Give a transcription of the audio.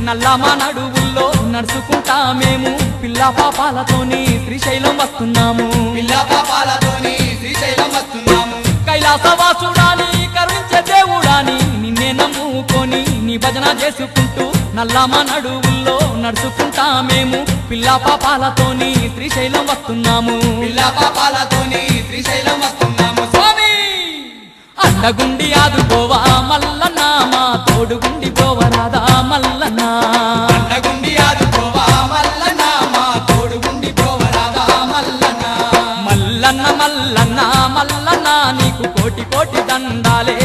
నల్లమా నడువుల్లో నడుచుకుంటా మేము పిల్ల పాపాలతోని శ్రీశైలం వస్తున్నాము. పిల్ల పాపాలతోని శ్రీశైలం వస్తున్నాము. కైలాసవాసుడాని కరుణించే దేవుడాని నిన్నే నమ్ముకొని నీ భజన చేసుకుంటూ నల్లమా నడువుల్లో నడుచుకుంటా మేము పిల్ల పాపాలతోని శ్రీశైలం వస్తున్నాము. పిల్ల పాపాలతోని శ్రీశైలం వస్తున్నాము. స్వామి అండగుండి ఆదుకోవా మల్లన్న మా తోడుగుండి పోవరాదా మల్లన్న. అండగుండి ఆదుకోవా మల్లన్న మా తోడుగుండి పోవరాదా మల్లన్న. మల్లన్న మల్లన్న మల్లన్న నీకు కోటి కోటి దండాలే